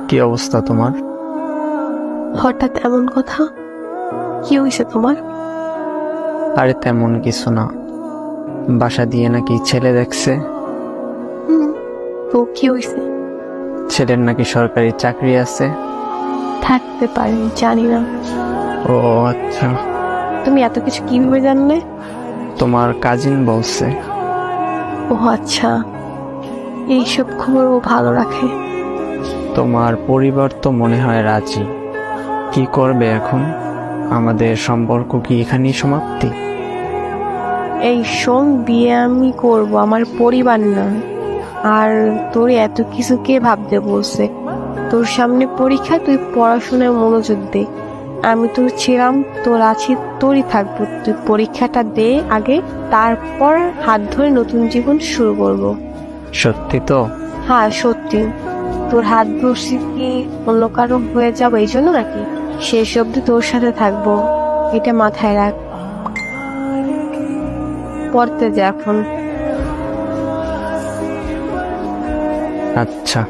কি অবস্থা তোমার? হঠাৎ এমন কথা? কি হয়েছে তোমার? আরে তেমন কিছু না, বাসা দিয়ে নাকি ছেলে দেখছে। হুম, তো কি হয়েছে? ছেলের নাকি সরকারি চাকরি আছে। থাকতে পারে, জানি না। ও আচ্ছা, তুমি এত কিছু কিভাবে জানলে? তোমার কাজিন বলছে। ও আচ্ছা, এইসব খবর ও ভালো রাখে। তোমার পরিবার তো মনে হয় রাজি। কি করবে এখন? আমাদের সম্পর্ক কি এখানেই সমাপ্তি? এই শোন, বিয়ে আমি করব, আমার পরিবার না। আর তোর এত কিছু কে ভাবতে বলছে? তোর সামনে পরীক্ষা, তুই পড়াশোনায় মনোযোগ দে। আমি তোর ছিলাম, তোর আছি, তোরই থাকবো। তুই পরীক্ষাটা দে আগে, তারপর হাত ধরে নতুন জীবন শুরু করব। সত্যি তো? হ্যাঁ সত্যি। তোর হাত ধরছি কি অন্য কারো হয়ে যাবো এই জন্য নাকি? শেষ অব্দি তোর সাথে থাকবো, এটা মাথায় রাখ। পড়তে যা এখন। আচ্ছা।